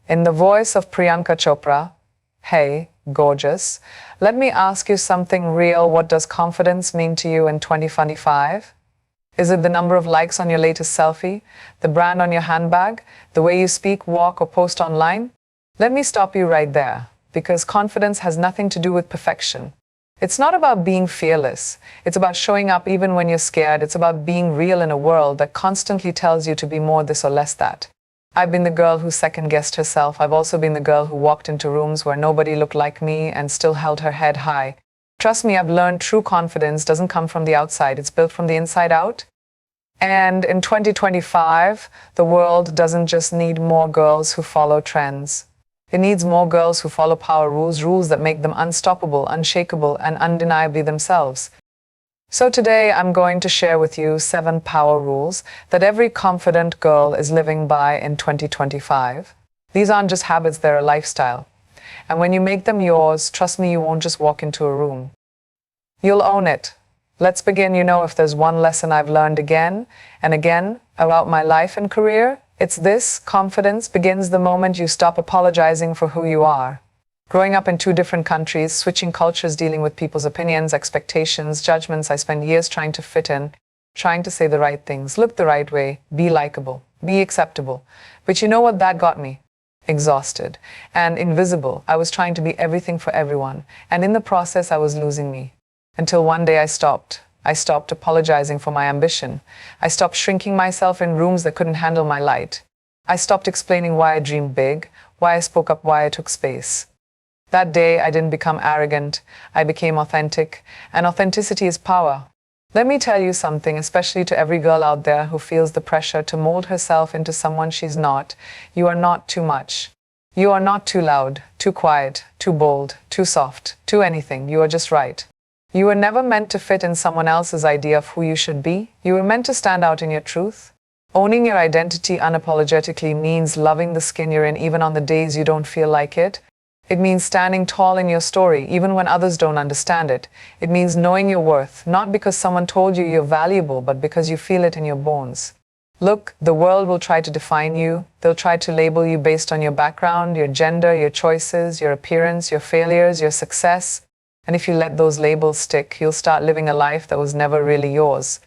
In the voice of Priyanka Chopra, hey, gorgeous, let me ask you something real. What does confidence mean to you in 2025? Is it the number of likes on your latest selfie, the brand on your handbag, the way you speak, walk, or post online? Let me stop you right there, because confidence has nothing to do with perfection. It's not about being fearless. It's about showing up even when you're scared. It's about being real in a world that constantly tells you to be more this or less that. I've been the girl who second-guessed herself. I've also been the girl who walked into rooms where nobody looked like me and still held her head high. Trust me, I've learned true confidence doesn't come from the outside. It's built from the inside out. And in 2025, the world doesn't just need more girls who follow trends. It needs more girls who follow power rules, rules that make them unstoppable, unshakable, and undeniably themselves. So today I'm going to share with you 7 power rules that every confident girl is living by in 2025. These aren't just habits, they're a lifestyle. And when you make them yours, trust me, you won't just walk into a room. You'll own it. Let's begin. If there's one lesson I've learned again and again about my life and career, it's this: confidence begins the moment you stop apologizing for who you are. Growing up in 2 different countries, switching cultures, dealing with people's opinions, expectations, judgments, I spent years trying to fit in, trying to say the right things, look the right way, be likable, be acceptable. But you know what that got me? Exhausted and invisible. I was trying to be everything for everyone, and in the process I was losing me. Until one day I stopped. I stopped apologizing for my ambition. I stopped shrinking myself in rooms that couldn't handle my light. I stopped explaining why I dreamed big, why I spoke up, why I took space. That day, I didn't become arrogant. I became authentic, and authenticity is power. Let me tell you something, especially to every girl out there who feels the pressure to mold herself into someone she's not. You are not too much. You are not too loud, too quiet, too bold, too soft, too anything. You are just right. You were never meant to fit in someone else's idea of who you should be. You were meant to stand out in your truth. Owning your identity unapologetically means loving the skin you're in even on the days you don't feel like it. It means standing tall in your story even when others don't understand it. It means knowing your worth, not because someone told you you're valuable, but because you feel it in your bones. Look, the world will try to define you. They'll try to label you based on your background, your gender, your choices, your appearance, your failures, your success. And if you let those labels stick, you'll start living a life that was never really yours.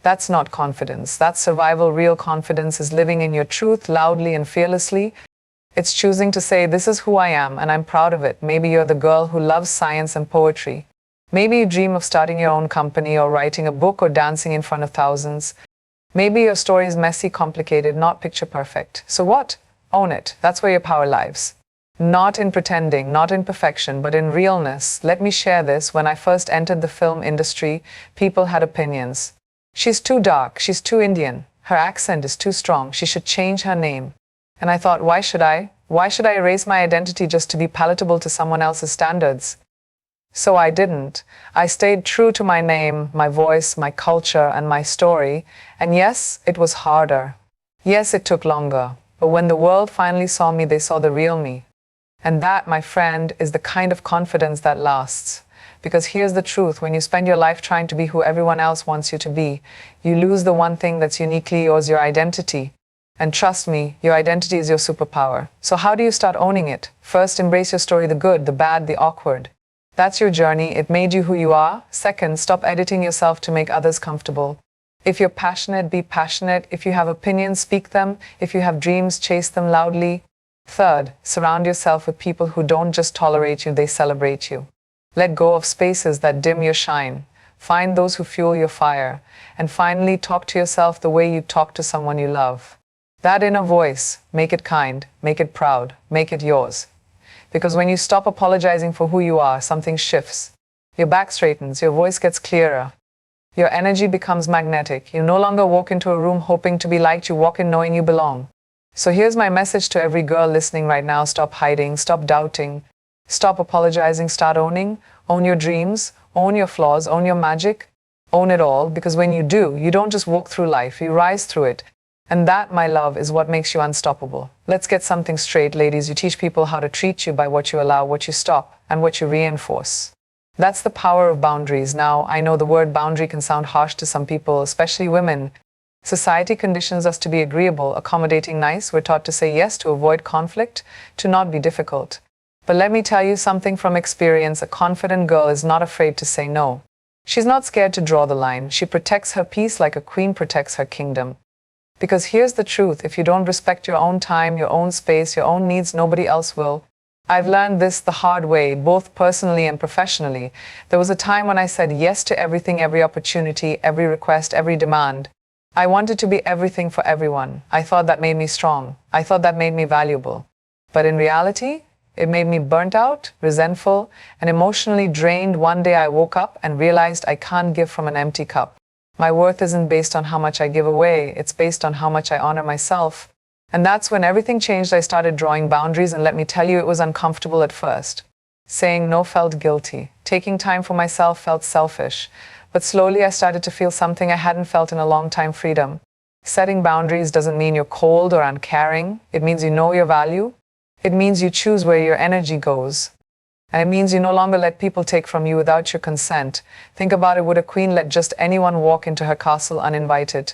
That's not confidence. That's survival. Real confidence is living in your truth loudly and fearlessly. It's choosing to say, this is who I am, and I'm proud of it. Maybe you're the girl who loves science and poetry. Maybe you dream of starting your own company or writing a book or dancing in front of thousands. Maybe your story is messy, complicated, not picture perfect. So what? Own it. That's where your power lies. Not in pretending, not in perfection, but in realness. Let me share this. When I first entered the film industry, people had opinions. She's too dark, she's too Indian, her accent is too strong, she should change her name. And I thought, why should I? Why should I erase my identity just to be palatable to someone else's standards? So I didn't. I stayed true to my name, my voice, my culture, and my story. And yes, it was harder. Yes, it took longer. But when the world finally saw me, they saw the real me. And that, my friend, is the kind of confidence that lasts. Because here's the truth: when you spend your life trying to be who everyone else wants you to be, you lose the one thing that's uniquely yours, your identity. And trust me, your identity is your superpower. So how do you start owning it? First, embrace your story, the good, the bad, the awkward. That's your journey. It made you who you are. Second, stop editing yourself to make others comfortable. If you're passionate, be passionate. If you have opinions, speak them. If you have dreams, chase them loudly. Third, surround yourself with people who don't just tolerate you, they celebrate you. Let go of spaces that dim your shine. Find those who fuel your fire. And finally, talk to yourself the way you talk to someone you love. That inner voice, make it kind, make it proud, make it yours. Because when you stop apologizing for who you are, something shifts. Your back straightens, your voice gets clearer. Your energy becomes magnetic. You no longer walk into a room hoping to be liked, you walk in knowing you belong. So here's my message to every girl listening right now: stop hiding, stop doubting, stop apologizing, start owning. Own your dreams, own your flaws, own your magic, own it all, because when you do, you don't just walk through life, you rise through it. And that, my love, is what makes you unstoppable. Let's get something straight, ladies. You teach people how to treat you by what you allow, what you stop, and what you reinforce. That's the power of boundaries. Now, I know the word boundary can sound harsh to some people, especially women. Society conditions us to be agreeable, accommodating, nice. We're taught to say yes to avoid conflict, to not be difficult. But let me tell you something from experience. A confident girl is not afraid to say no. She's not scared to draw the line. She protects her peace like a queen protects her kingdom. Because here's the truth, if you don't respect your own time, your own space, your own needs, nobody else will. I've learned this the hard way, both personally and professionally. There was a time when I said yes to everything, every opportunity, every request, every demand. I wanted to be everything for everyone. I thought that made me strong. I thought that made me valuable. But in reality, it made me burnt out, resentful, and emotionally drained. One day I woke up and realized I can't give from an empty cup. My worth isn't based on how much I give away, it's based on how much I honor myself. And that's when everything changed. I started drawing boundaries, and let me tell you, it was uncomfortable at first. Saying no felt guilty. Taking time for myself felt selfish. But slowly I started to feel something I hadn't felt in a long time: freedom. Setting boundaries doesn't mean you're cold or uncaring. It means you know your value. It means you choose where your energy goes. And it means you no longer let people take from you without your consent. Think about it. Would a queen let just anyone walk into her castle uninvited?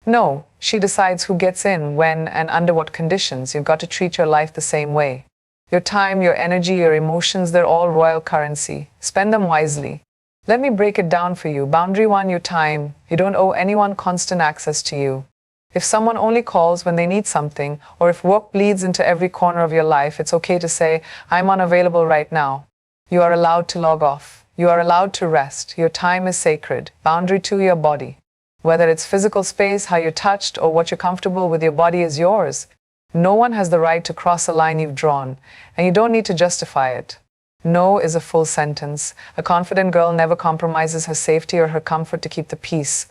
No, she decides who gets in, when, and under what conditions. You've got to treat your life the same way. Your time, your energy, your emotions, they're all royal currency. Spend them wisely. Let me break it down for you. Boundary 1, your time. You don't owe anyone constant access to you. If someone only calls when they need something, or if work bleeds into every corner of your life, it's okay to say, I'm unavailable right now. You are allowed to log off. You are allowed to rest. Your time is sacred. Boundary 2, your body. Whether it's physical space, how you're touched, or what you're comfortable with, your body is yours. No one has the right to cross a line you've drawn, and you don't need to justify it. No is a full sentence. A confident girl never compromises her safety or her comfort to keep the peace.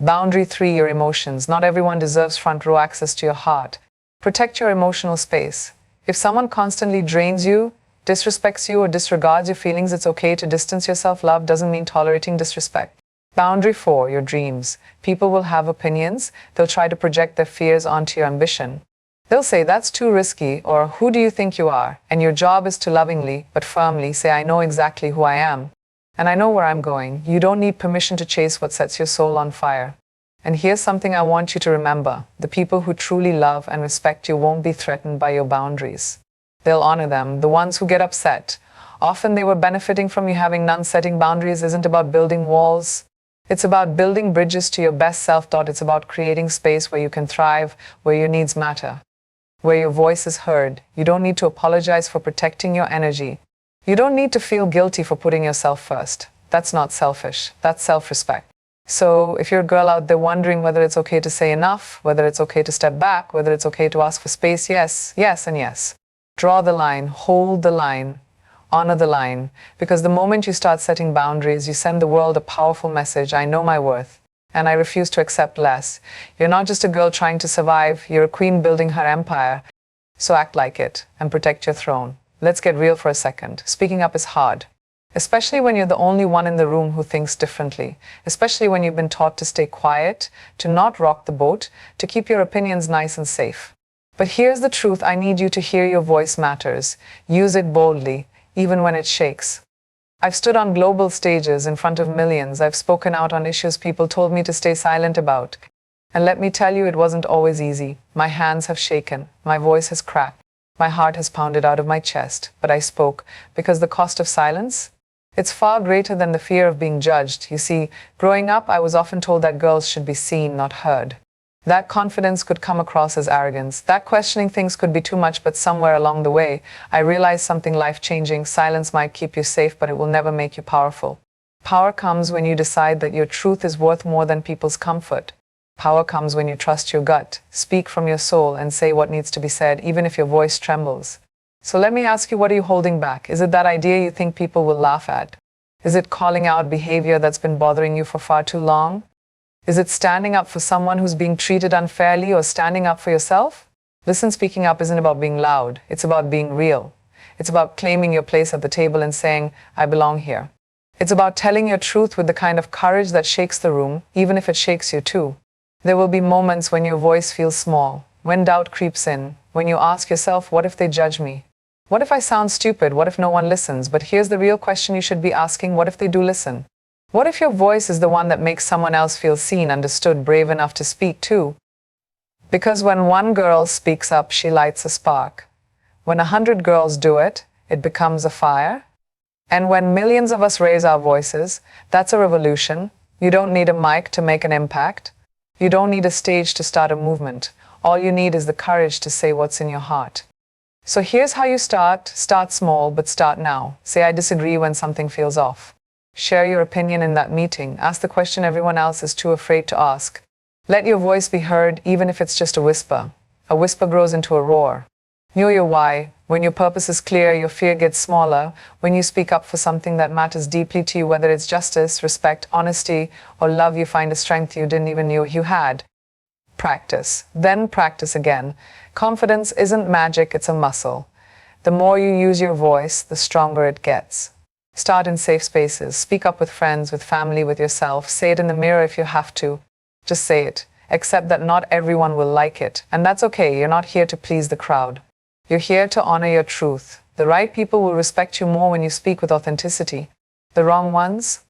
Boundary 3, your emotions. Not everyone deserves front row access to your heart. Protect your emotional space. If someone constantly drains you, disrespects you, or disregards your feelings, it's okay to distance yourself. Love doesn't mean tolerating disrespect. Boundary 4, your dreams. People will have opinions. They'll try to project their fears onto your ambition. They'll say, that's too risky, or who do you think you are? And your job is to lovingly, but firmly say, I know exactly who I am. And I know where I'm going. You don't need permission to chase what sets your soul on fire. And here's something I want you to remember. The people who truly love and respect you won't be threatened by your boundaries. They'll honor them. The ones who get upset, often they were benefiting from you having none. Setting boundaries isn't about building walls. It's about building bridges to your best self. It's about creating space where you can thrive, where your needs matter, where your voice is heard. You don't need to apologize for protecting your energy. You don't need to feel guilty for putting yourself first. That's not selfish. That's self-respect. So if you're a girl out there wondering whether it's okay to say enough, whether it's okay to step back, whether it's okay to ask for space, yes, yes, and yes. Draw the line, hold the line, honor the line. Because the moment you start setting boundaries, you send the world a powerful message. I know my worth, and I refuse to accept less. You're not just a girl trying to survive. You're a queen building her empire. So act like it and protect your throne. Let's get real for a second. Speaking up is hard, especially when you're the only one in the room who thinks differently, especially when you've been taught to stay quiet, to not rock the boat, to keep your opinions nice and safe. But here's the truth. I need you to hear your voice matters. Use it boldly, even when it shakes. I've stood on global stages in front of millions. I've spoken out on issues people told me to stay silent about. And let me tell you, it wasn't always easy. My hands have shaken. My voice has cracked. My heart has pounded out of my chest, but I spoke because the cost of silence, it's far greater than the fear of being judged. You see, growing up, I was often told that girls should be seen, not heard. That confidence could come across as arrogance. That questioning things could be too much, but somewhere along the way, I realized something life-changing. Silence might keep you safe, but it will never make you powerful. Power comes when you decide that your truth is worth more than people's comfort. Power comes when you trust your gut, speak from your soul, and say what needs to be said, even if your voice trembles. So let me ask you, what are you holding back? Is it that idea you think people will laugh at? Is it calling out behavior that's been bothering you for far too long? Is it standing up for someone who's being treated unfairly, or standing up for yourself? Listen, speaking up isn't about being loud. It's about being real. It's about claiming your place at the table and saying, I belong here. It's about telling your truth with the kind of courage that shakes the room, even if it shakes you too. There will be moments when your voice feels small, when doubt creeps in, when you ask yourself, what if they judge me? What if I sound stupid? What if no one listens? But here's the real question you should be asking, what if they do listen? What if your voice is the one that makes someone else feel seen, understood, brave enough to speak too? Because when one girl speaks up, she lights a spark. When 100 girls do it, it becomes a fire. And when millions of us raise our voices, that's a revolution. You don't need a mic to make an impact. You don't need a stage to start a movement. All you need is the courage to say what's in your heart. So here's how you start. Start small, but start now. Say, I disagree when something feels off. Share your opinion in that meeting. Ask the question everyone else is too afraid to ask. Let your voice be heard, even if it's just a whisper. A whisper grows into a roar. Know your why. When your purpose is clear, your fear gets smaller. When you speak up for something that matters deeply to you, whether it's justice, respect, honesty, or love, you find a strength you didn't even know you had. Practice. Then practice again. Confidence isn't magic, it's a muscle. The more you use your voice, the stronger it gets. Start in safe spaces. Speak up with friends, with family, with yourself. Say it in the mirror if you have to. Just say it. Accept that not everyone will like it. And that's okay. You're not here to please the crowd. You're here to honor your truth. The right people will respect you more when you speak with authenticity. The wrong ones?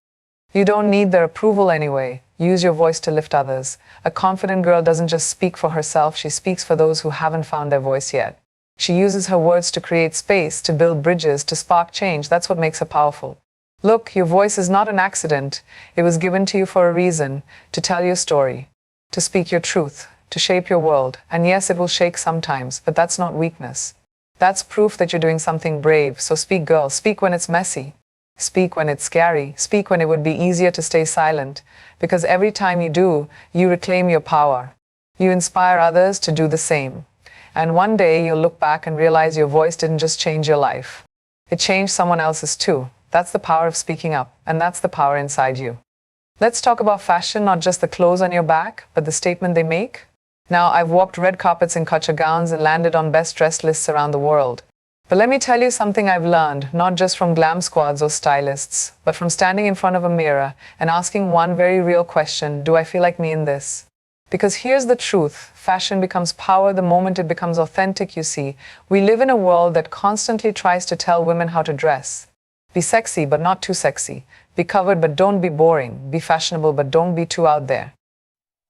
You don't need their approval anyway. Use your voice to lift others. A confident girl doesn't just speak for herself, she speaks for those who haven't found their voice yet. She uses her words to create space, to build bridges, to spark change. That's what makes her powerful. Look, your voice is not an accident. It was given to you for a reason, to tell your story, to speak your truth, to shape your world. And yes, it will shake sometimes, but that's not weakness. That's proof that you're doing something brave. So speak, girl. Speak when it's messy. Speak when it's scary. Speak when it would be easier to stay silent. Because every time you do, you reclaim your power. You inspire others to do the same. And one day you'll look back and realize your voice didn't just change your life. It changed someone else's too. That's the power of speaking up. And that's the power inside you. Let's talk about fashion, not just the clothes on your back, but the statement they make. Now, I've walked red carpets in kutcha gowns and landed on best dressed lists around the world. But let me tell you something I've learned, not just from glam squads or stylists, but from standing in front of a mirror and asking one very real question: do I feel like me in this? Because here's the truth, fashion becomes power the moment it becomes authentic. You see, we live in a world that constantly tries to tell women how to dress. Be sexy, but not too sexy. Be covered, but don't be boring. Be fashionable, but don't be too out there.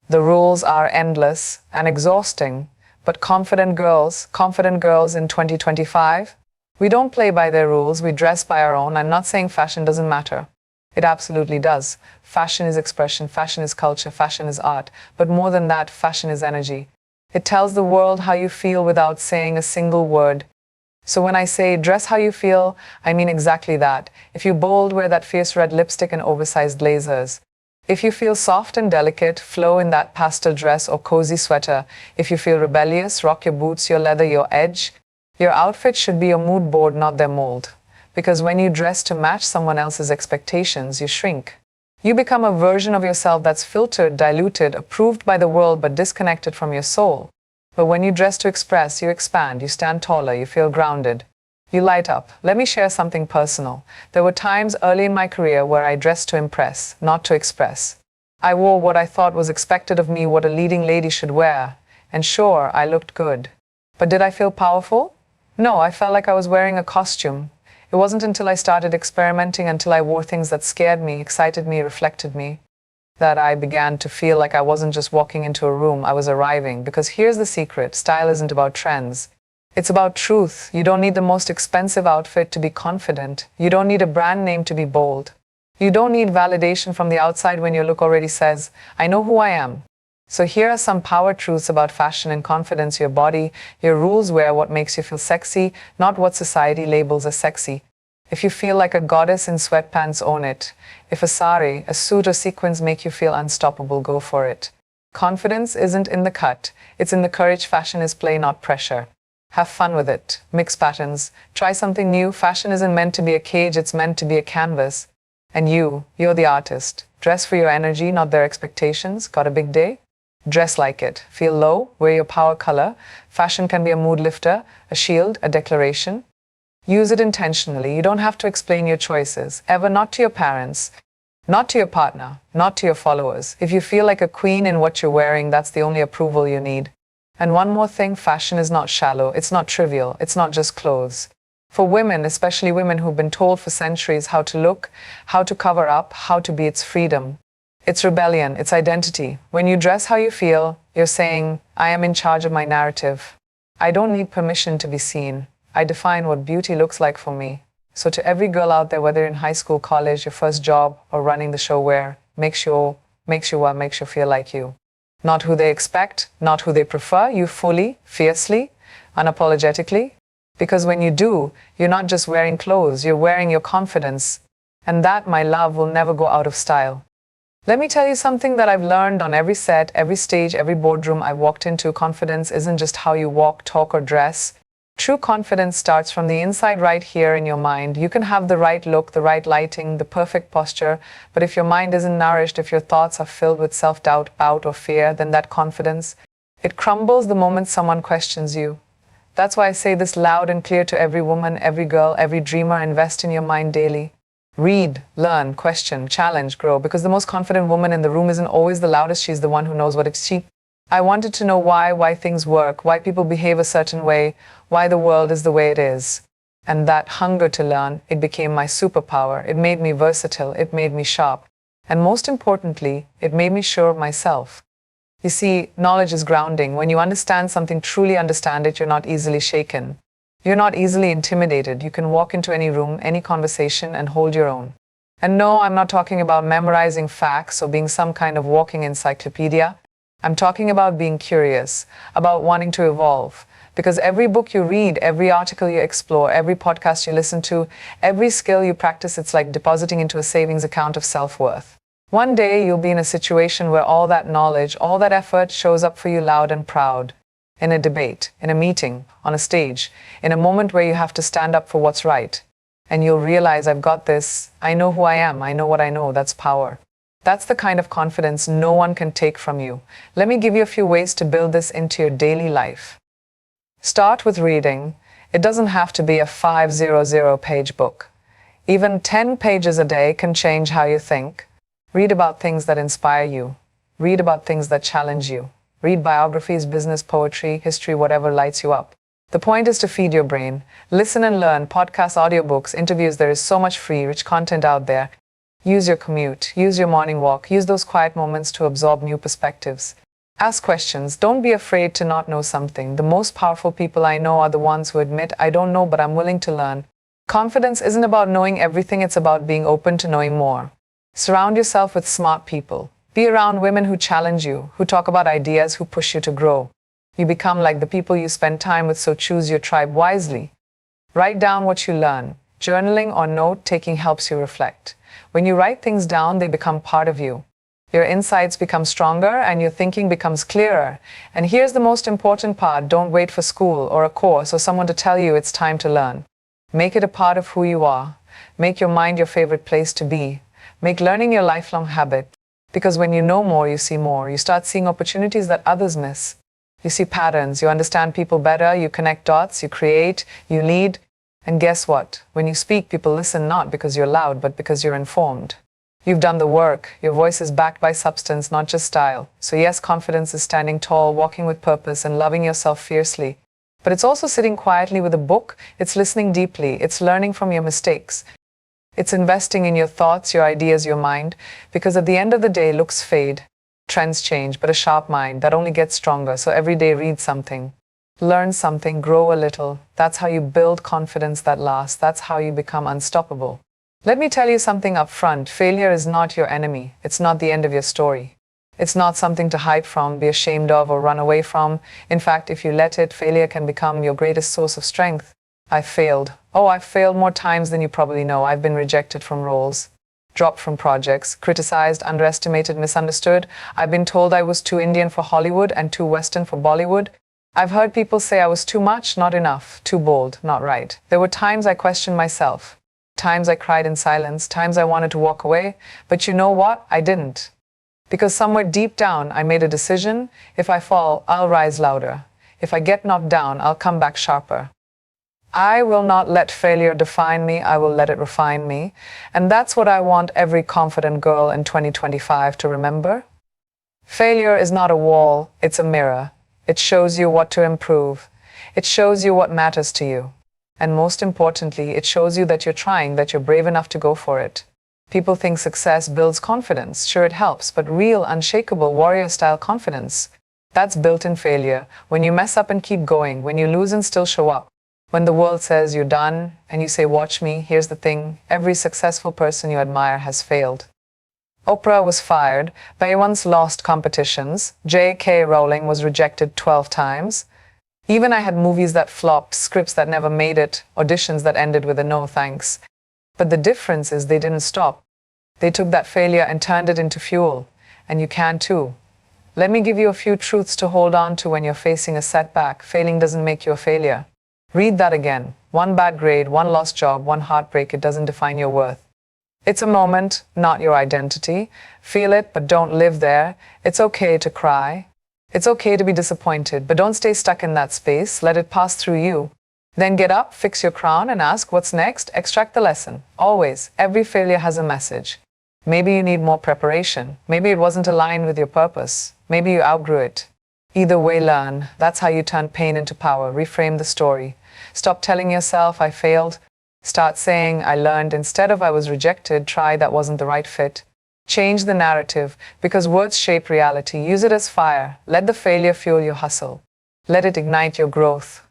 The rules are endless and exhausting, but confident girls in 2025, we don't play by their rules, we dress by our own. I'm not saying fashion doesn't matter. It absolutely does. Fashion is expression, fashion is culture, fashion is art. But more than that, fashion is energy. It tells the world how you feel without saying a single word. So when I say dress how you feel, I mean exactly that. If you're bold, wear that fierce red lipstick and oversized blazers. If you feel soft and delicate, flow in that pastel dress or cozy sweater. If you feel rebellious, rock your boots, your leather, your edge. Your outfit should be your mood board, not their mold. Because when you dress to match someone else's expectations, you shrink. You become a version of yourself that's filtered, diluted, approved by the world, but disconnected from your soul. But when you dress to express, you expand, you stand taller, you feel grounded. You light up. Let me share something personal. There were times early in my career where I dressed to impress, not to express. I wore what I thought was expected of me, what a leading lady should wear. And sure, I looked good. But did I feel powerful? No, I felt like I was wearing a costume. It wasn't until I started experimenting, until I wore things that scared me, excited me, reflected me, that I began to feel like I wasn't just walking into a room, I was arriving. Because here's the secret, style isn't about trends. It's about truth. You don't need the most expensive outfit to be confident. You don't need a brand name to be bold. You don't need validation from the outside when your look already says, I know who I am. So here are some power truths about fashion and confidence. Your body, your rules, wear what makes you feel sexy, not what society labels as sexy. If you feel like a goddess in sweatpants, own it. If a sari, a suit or sequins make you feel unstoppable, go for it. Confidence isn't in the cut. It's in the courage. Fashion is play, not pressure. Have fun with it. Mix patterns. Try something new. Fashion isn't meant to be a cage, it's meant to be a canvas. And you're the artist. Dress for your energy, not their expectations. Got a big day? Dress like it. Feel low? Wear your power color. Fashion can be a mood lifter, a shield, a declaration. Use it intentionally. You don't have to explain your choices. Ever, not to your parents, not to your partner, not to your followers. If you feel like a queen in what you're wearing, that's the only approval you need. And one more thing, fashion is not shallow, it's not trivial, it's not just clothes. For women, especially women who've been told for centuries how to look, how to cover up, how to be, it's freedom. It's rebellion, it's identity. When you dress how you feel, you're saying, I am in charge of my narrative. I don't need permission to be seen. I define what beauty looks like for me. So to every girl out there, whether in high school, college, your first job, or running the show, where makes you feel like you. Not who they expect, not who they prefer, you fully, fiercely, unapologetically. Because when you do, you're not just wearing clothes, you're wearing your confidence. And that, my love, will never go out of style. Let me tell you something that I've learned on every set, every stage, every boardroom I've walked into. Confidence isn't just how you walk, talk, or dress. True confidence starts from the inside, right here in your mind. You can have the right look, the right lighting, the perfect posture, but if your mind isn't nourished, if your thoughts are filled with self-doubt, doubt, or fear, then that confidence, it crumbles the moment someone questions you. That's why I say this loud and clear to every woman, every girl, every dreamer: invest in your mind daily. Read, learn, question, challenge, grow, because the most confident woman in the room isn't always the loudest. She's the one who knows what it's she. I wanted to know why things work, why people behave a certain way, why the world is the way it is. And that hunger to learn, it became my superpower. It made me versatile, it made me sharp. And most importantly, it made me sure of myself. You see, knowledge is grounding. When you understand something, truly understand it, you're not easily shaken. You're not easily intimidated. You can walk into any room, any conversation, and hold your own. And no, I'm not talking about memorizing facts or being some kind of walking encyclopedia. I'm talking about being curious, about wanting to evolve. Because every book you read, every article you explore, every podcast you listen to, every skill you practice, it's like depositing into a savings account of self-worth. One day you'll be in a situation where all that knowledge, all that effort shows up for you loud and proud. In a debate, in a meeting, on a stage, in a moment where you have to stand up for what's right. And you'll realize, I've got this, I know who I am, I know what I know. That's power. That's the kind of confidence no one can take from you. Let me give you a few ways to build this into your daily life. Start with reading. It doesn't have to be a 500-page book. Even 10 pages a day can change how you think. Read about things that inspire you. Read about things that challenge you. Read biographies, business, poetry, history, whatever lights you up. The point is to feed your brain. Listen and learn, podcasts, audiobooks, interviews. There is so much free, rich content out there. Use your commute, use your morning walk, use those quiet moments to absorb new perspectives. Ask questions. Don't be afraid to not know something. The most powerful people I know are the ones who admit, I don't know, but I'm willing to learn. Confidence isn't about knowing everything, it's about being open to knowing more. Surround yourself with smart people. Be around women who challenge you, who talk about ideas, who push you to grow. You become like the people you spend time with, so choose your tribe wisely. Write down what you learn. Journaling or note-taking helps you reflect. When you write things down, they become part of you. Your insights become stronger and your thinking becomes clearer. And here's the most important part: don't wait for school or a course or someone to tell you it's time to learn. Make it a part of who you are. Make your mind your favorite place to be. Make learning your lifelong habit. Because when you know more, you see more. You start seeing opportunities that others miss. You see patterns, you understand people better, you connect dots, you create, you lead. And guess what? When you speak, people listen not because you're loud, but because you're informed. You've done the work. Your voice is backed by substance, not just style. So yes, confidence is standing tall, walking with purpose, and loving yourself fiercely. But it's also sitting quietly with a book. It's listening deeply. It's learning from your mistakes. It's investing in your thoughts, your ideas, your mind, because at the end of the day, looks fade, trends change, but a sharp mind, that only gets stronger. So every day, read something, learn something, grow a little. That's how you build confidence that lasts. That's how you become unstoppable. Let me tell you something up front. Failure is not your enemy. It's not the end of your story. It's not something to hide from, be ashamed of, or run away from. In fact, if you let it, failure can become your greatest source of strength. I've failed. Oh, I've failed more times than you probably know. I've been rejected from roles, dropped from projects, criticized, underestimated, misunderstood. I've been told I was too Indian for Hollywood and too Western for Bollywood. I've heard people say I was too much, not enough, too bold, not right. There were times I questioned myself, times I cried in silence, times I wanted to walk away. But you know what? I didn't. Because somewhere deep down, I made a decision. If I fall, I'll rise louder. If I get knocked down, I'll come back sharper. I will not let failure define me. I will let it refine me. And that's what I want every confident girl in 2025 to remember. Failure is not a wall, it's a mirror. It shows you what to improve. It shows you what matters to you. And most importantly, it shows you that you're trying, that you're brave enough to go for it. People think success builds confidence. Sure, it helps, but real, unshakable, warrior-style confidence, that's built in failure. When you mess up and keep going, when you lose and still show up, when the world says you're done and you say, watch me, here's the thing, every successful person you admire has failed. Oprah was fired. They once lost competitions. J.K. Rowling was rejected 12 times. Even I had movies that flopped, scripts that never made it, auditions that ended with a no thanks. But the difference is they didn't stop. They took that failure and turned it into fuel. And you can too. Let me give you a few truths to hold on to when you're facing a setback. Failing doesn't make you a failure. Read that again. One bad grade, one lost job, one heartbreak, it doesn't define your worth. It's a moment, not your identity. Feel it, but don't live there. It's okay to cry. It's okay to be disappointed, but don't stay stuck in that space. Let it pass through you. Then get up, fix your crown, and ask what's next. Extract the lesson. Always, every failure has a message. Maybe you need more preparation. Maybe it wasn't aligned with your purpose. Maybe you outgrew it. Either way, learn. That's how you turn pain into power. Reframe the story. Stop telling yourself, I failed. Start saying, I learned. Instead of I was rejected, try that wasn't the right fit. Change the narrative, because words shape reality. Use it as fire. Let the failure fuel your hustle. Let it ignite your growth.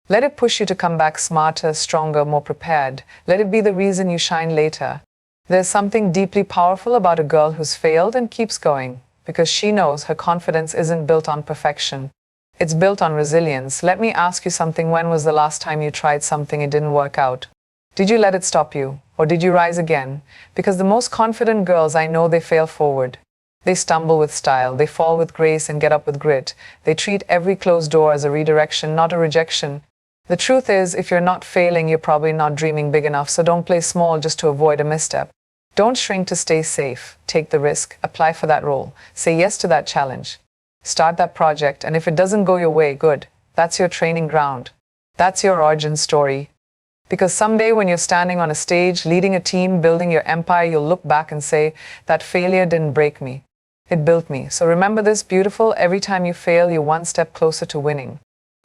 Let it push you to come back smarter, stronger, more prepared. Let it be the reason you shine later. There's something deeply powerful about a girl who's failed and keeps going, because she knows her confidence isn't built on perfection. It's built on resilience. Let me ask you something. When was the last time you tried something it didn't work out? Did you let it stop you? Or did you rise again? Because the most confident girls I know, they fail forward. They stumble with style, they fall with grace and get up with grit. They treat every closed door as a redirection, not a rejection. The truth is, if you're not failing, you're probably not dreaming big enough, so don't play small just to avoid a misstep. Don't shrink to stay safe. Take the risk, apply for that role, say yes to that challenge. Start that project, and if it doesn't go your way, good. That's your training ground. That's your origin story. Because someday when you're standing on a stage, leading a team, building your empire, you'll look back and say, that failure didn't break me. It built me. So remember this, beautiful, every time you fail, you're one step closer to winning.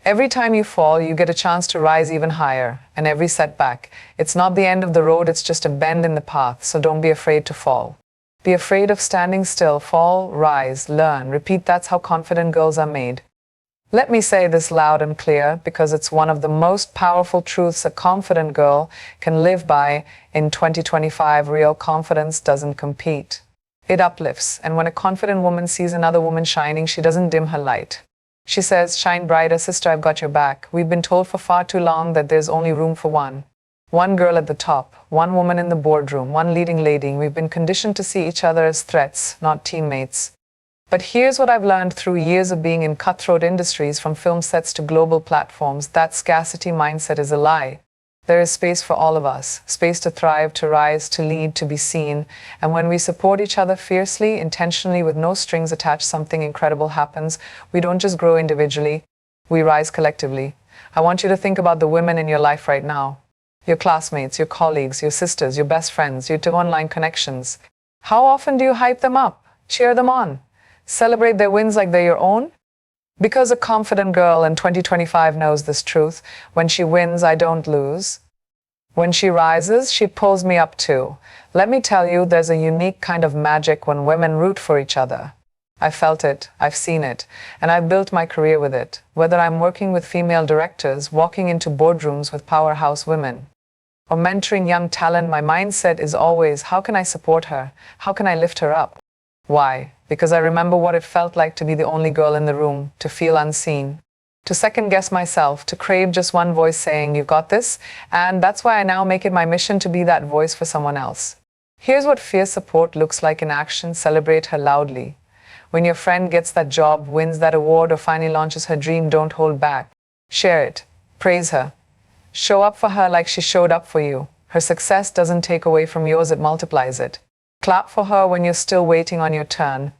Every time you fall, you get a chance to rise even higher. And every setback, it's not the end of the road, it's just a bend in the path. So don't be afraid to fall. Be afraid of standing still. Fall, rise, learn, repeat. That's how confident girls are made. Let me say this loud and clear, because it's one of the most powerful truths a confident girl can live by in 2025. Real confidence doesn't compete. It uplifts. And when a confident woman sees another woman shining, she doesn't dim her light. She says, shine brighter, sister, I've got your back. We've been told for far too long that there's only room for one. One girl at the top, one woman in the boardroom, one leading lady. We've been conditioned to see each other as threats, not teammates. But here's what I've learned through years of being in cutthroat industries, from film sets to global platforms. That scarcity mindset is a lie. There is space for all of us, space to thrive, to rise, to lead, to be seen. And when we support each other fiercely, intentionally, with no strings attached, something incredible happens. We don't just grow individually, we rise collectively. I want you to think about the women in your life right now. Your classmates, your colleagues, your sisters, your best friends, your online connections. How often do you hype them up, cheer them on? Celebrate their wins like they're your own? Because a confident girl in 2025 knows this truth. When she wins, I don't lose. When she rises, she pulls me up too. Let me tell you, there's a unique kind of magic when women root for each other. I've felt it, I've seen it, and I've built my career with it. Whether I'm working with female directors, walking into boardrooms with powerhouse women, or mentoring young talent, my mindset is always, how can I support her? How can I lift her up? Why? Because I remember what it felt like to be the only girl in the room, to feel unseen, to second guess myself, to crave just one voice saying, you've got this. And that's why I now make it my mission to be that voice for someone else. Here's what fierce support looks like in action. Celebrate her loudly. When your friend gets that job, wins that award, or finally launches her dream, don't hold back. Share it. Praise her. Show up for her like she showed up for you. Her success doesn't take away from yours, it multiplies it. Clap for her when you're still waiting on your turn.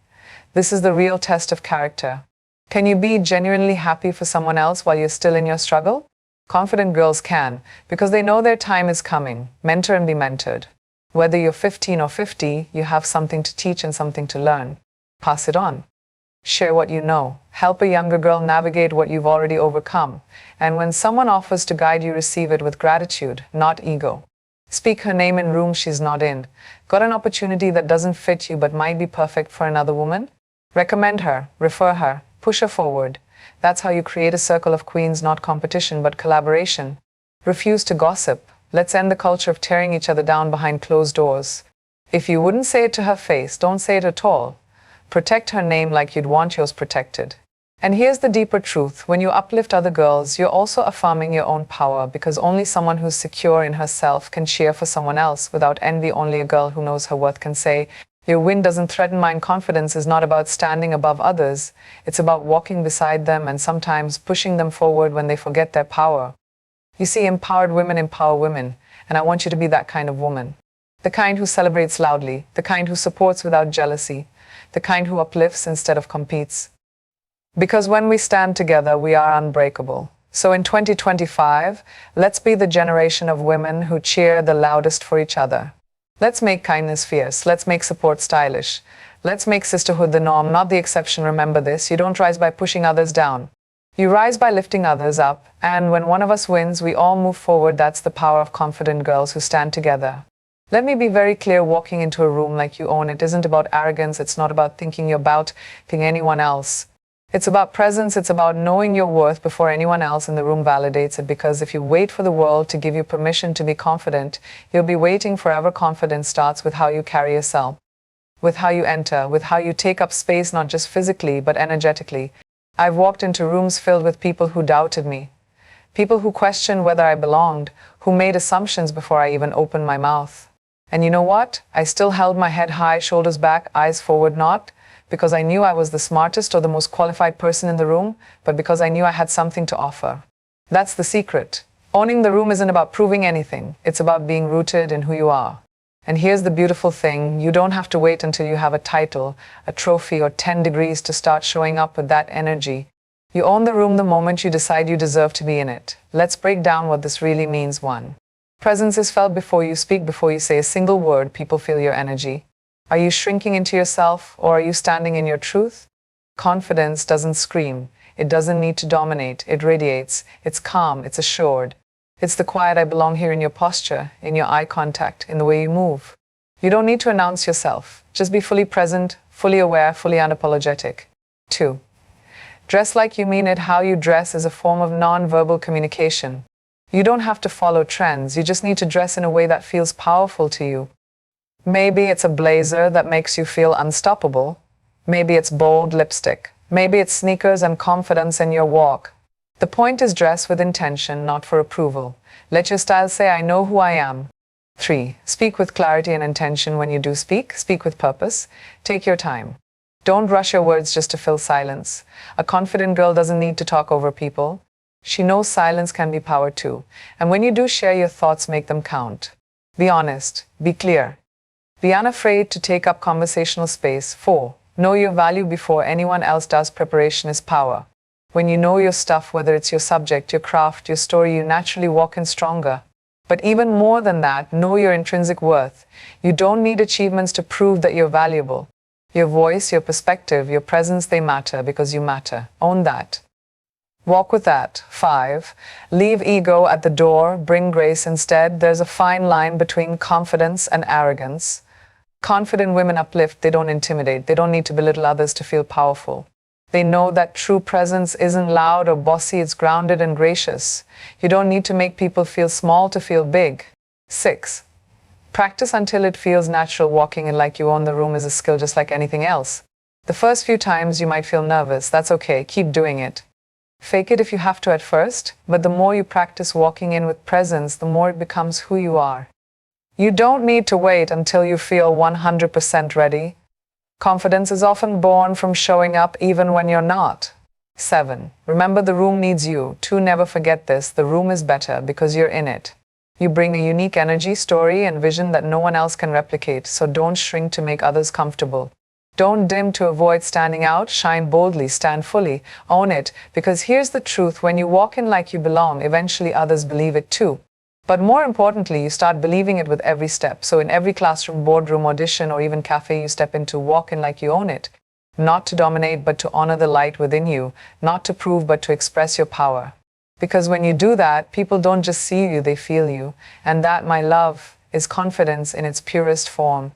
This is the real test of character. Can you be genuinely happy for someone else while you're still in your struggle? Confident girls can, because they know their time is coming. Mentor and be mentored. Whether you're 15 or 50, you have something to teach and something to learn. Pass it on. Share what you know. Help a younger girl navigate what you've already overcome. And when someone offers to guide you, receive it with gratitude, not ego. Speak her name in rooms she's not in. Got an opportunity that doesn't fit you but might be perfect for another woman? Recommend her, refer her, push her forward. That's how you create a circle of queens, not competition but collaboration. Refuse to gossip. Let's end the culture of tearing each other down behind closed doors. If you wouldn't say it to her face, don't say it at all. Protect her name like you'd want yours protected. And here's the deeper truth. When you uplift other girls, you're also affirming your own power, because only someone who's secure in herself can cheer for someone else without envy. Only a girl who knows her worth can say, your win doesn't threaten mine. Confidence is not about standing above others. It's about walking beside them and sometimes pushing them forward when they forget their power. You see, empowered women empower women, and I want you to be that kind of woman. The kind who celebrates loudly, the kind who supports without jealousy, the kind who uplifts instead of competes. Because when we stand together, we are unbreakable. So in 2025, let's be the generation of women who cheer the loudest for each other. Let's make kindness fierce. Let's make support stylish. Let's make sisterhood the norm, not the exception. Remember this, you don't rise by pushing others down. You rise by lifting others up, and when one of us wins, we all move forward. That's the power of confident girls who stand together. Let me be very clear, walking into a room like you own it isn't about arrogance. It's not about thinking you're about being anyone else. It's about presence. It's about knowing your worth before anyone else in the room validates it. Because if you wait for the world to give you permission to be confident, you'll be waiting forever. Confidence starts with how you carry yourself, with how you enter, with how you take up space, not just physically, but energetically. I've walked into rooms filled with people who doubted me, people who questioned whether I belonged, who made assumptions before I even opened my mouth. And you know what? I still held my head high, shoulders back, eyes forward, not because I knew I was the smartest or the most qualified person in the room, but because I knew I had something to offer. That's the secret. Owning the room isn't about proving anything. It's about being rooted in who you are. And here's the beautiful thing. You don't have to wait until you have a title, a trophy, or 10 degrees to start showing up with that energy. You own the room the moment you decide you deserve to be in it. Let's break down what this really means. 1. Presence is felt before you speak, before you say a single word. People feel your energy. Are you shrinking into yourself, or are you standing in your truth? Confidence doesn't scream. It doesn't need to dominate. It radiates. It's calm. It's assured. It's the quiet I belong here in your posture, in your eye contact, in the way you move. You don't need to announce yourself. Just be fully present, fully aware, fully unapologetic. 2. Dress like you mean it. How you dress is a form of non-verbal communication. You don't have to follow trends. You just need to dress in a way that feels powerful to you. Maybe it's a blazer that makes you feel unstoppable. Maybe it's bold lipstick. Maybe it's sneakers and confidence in your walk. The point is, dress with intention, not for approval. Let your style say, I know who I am. 3. Speak with clarity and intention. When you do speak, speak with purpose. Take your time. Don't rush your words just to fill silence. A confident girl doesn't need to talk over people. She knows silence can be power too. And when you do share your thoughts, make them count. Be honest. Be clear. Be unafraid to take up conversational space. 4. Know your value before anyone else does. Preparation is power. When you know your stuff, whether it's your subject, your craft, your story, you naturally walk in stronger. But even more than that, know your intrinsic worth. You don't need achievements to prove that you're valuable. Your voice, your perspective, your presence, they matter because you matter. Own that. Walk with that. 5. Leave ego at the door. Bring grace instead. There's a fine line between confidence and arrogance. Confident women uplift. They don't intimidate. They don't need to belittle others to feel powerful. They know that true presence isn't loud or bossy, it's grounded and gracious. You don't need to make people feel small to feel big. 6. Practice until it feels natural. Walking in like you own the room is a skill just like anything else. The first few times you might feel nervous. That's okay. Keep doing it. Fake it if you have to at first, but the more you practice walking in with presence, the more it becomes who you are. You don't need to wait until you feel 100% ready. Confidence is often born from showing up even when you're not. 7. Remember, the room needs you. 2. Never forget this. The room is better because you're in it. You bring a unique energy, story, and vision that no one else can replicate, so don't shrink to make others comfortable. Don't dim to avoid standing out. Shine boldly, stand fully, own it, because here's the truth. When you walk in like you belong, eventually others believe it too. But more importantly, you start believing it with every step. So in every classroom, boardroom, audition, or even cafe you step into, walk in like you own it. Not to dominate, but to honor the light within you. Not to prove, but to express your power. Because when you do that, people don't just see you, they feel you. And that, my love, is confidence in its purest form.